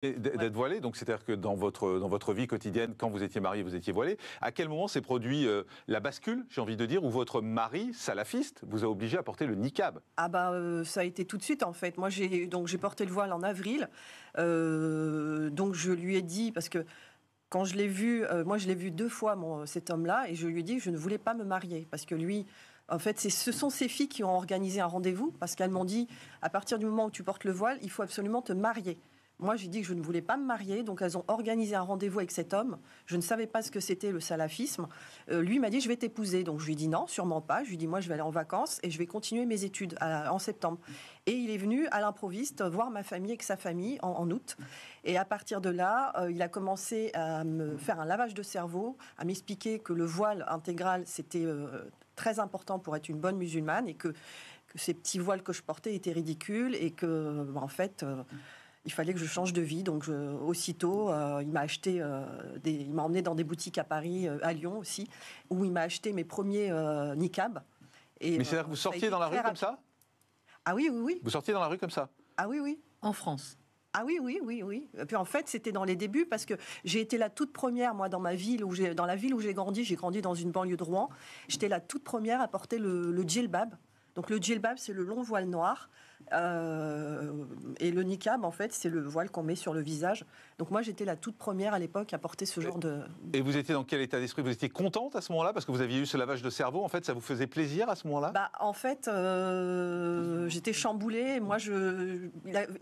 D'être voilé, donc c'est-à-dire que dans votre vie quotidienne, quand vous étiez marié, vous étiez voilé. À quel moment s'est produit la bascule, j'ai envie de dire, où votre mari, salafiste, vous a obligé à porter le niqab? Ah bah ça a été tout de suite en fait. Moi j'ai porté le voile en avril, donc je lui ai dit parce que quand je l'ai vu, moi je l'ai vu 2 fois cet homme-là et je lui ai dit que je ne voulais pas me marier parce que lui. En fait, ce sont ces filles qui ont organisé un rendez-vous parce qu'elles m'ont dit à partir du moment où tu portes le voile, il faut absolument te marier. Moi, j'ai dit que je ne voulais pas me marier, donc elles ont organisé un rendez-vous avec cet homme. Je ne savais pas ce que c'était le salafisme. Lui m'a dit, je vais t'épouser. Donc je lui ai dit non, sûrement pas. Je lui ai dit, moi, je vais aller en vacances et je vais continuer mes études en septembre. Et il est venu à l'improviste voir ma famille avec sa famille en août. Et à partir de là, il a commencé à me faire un lavage de cerveau, à m'expliquer que le voile intégral, c'était très important pour être une bonne musulmane et que ces petits voiles que je portais étaient ridicules et que, en fait... il fallait que je change de vie, donc aussitôt, il m'a acheté il m'a emmené dans des boutiques à Paris, à Lyon aussi, où il m'a acheté mes premiers niqabs. Mais c'est-à-dire que vous sortiez dans la rue comme ça? Ah oui, oui, oui. Vous sortiez dans la rue comme ça? Ah oui, oui. En France? Ah oui, oui, oui, oui. Et puis en fait, c'était dans les débuts parce que j'ai été la toute première, moi, dans la ville où j'ai grandi. J'ai grandi dans une banlieue de Rouen. J'étais la toute première à porter le djellab. Donc le djellab, c'est le long voile noir. Et le niqab, en fait, c'est le voile qu'on met sur le visage. Donc moi, j'étais la toute première à l'époque à porter ce genre de... Et vous étiez dans quel état d'esprit? Vous étiez contente à ce moment-là parce que vous aviez eu ce lavage de cerveau? En fait, ça vous faisait plaisir à ce moment-là? Bah, en fait, j'étais chamboulée. Moi,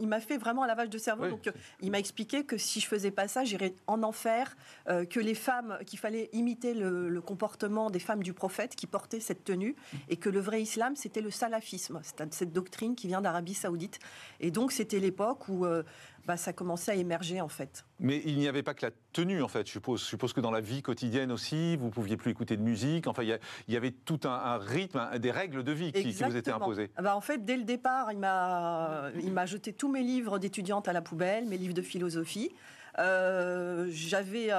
il m'a fait vraiment un lavage de cerveau. Oui. Donc, il m'a expliqué que si je faisais pas ça, j'irais en enfer. Que les femmes, qu'il fallait imiter le comportement des femmes du prophète qui portaient cette tenue, et que le vrai islam, c'était le salafisme, cette doctrine qui vient d'Arabie Saoudite. Et donc, c'était l'époque où ça commençait à émerger, en fait. Mais il n'y avait pas que la tenue, en fait. Je suppose que dans la vie quotidienne aussi, vous ne pouviez plus écouter de musique. Enfin, il y avait tout un rythme, des règles de vie qui vous étaient imposées. En fait, dès le départ, il m'a jeté tous mes livres d'étudiante à la poubelle, mes livres de philosophie. J'avais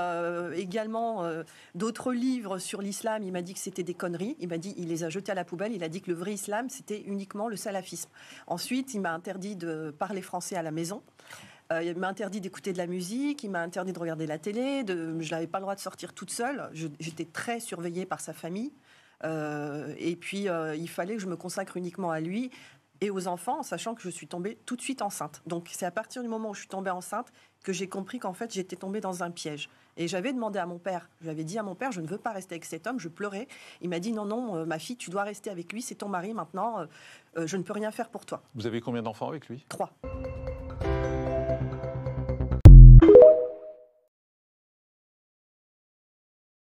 également d'autres livres sur l'islam. Il m'a dit que c'était des conneries. Il les a jetés à la poubelle. Il a dit que le vrai islam, c'était uniquement le salafisme. Ensuite, il m'a interdit de parler français à la maison. Il m'a interdit d'écouter de la musique, il m'a interdit de regarder la télé, je n'avais pas le droit de sortir toute seule. J'étais très surveillée par sa famille. Et puis, il fallait que je me consacre uniquement à lui et aux enfants, en sachant que je suis tombée tout de suite enceinte. Donc, c'est à partir du moment où je suis tombée enceinte que j'ai compris qu'en fait, j'étais tombée dans un piège. Et j'avais demandé à mon père, j'avais dit à mon père, je ne veux pas rester avec cet homme, je pleurais. Il m'a dit, non, non, ma fille, tu dois rester avec lui, c'est ton mari maintenant, je ne peux rien faire pour toi. Vous avez combien d'enfants avec lui? 3.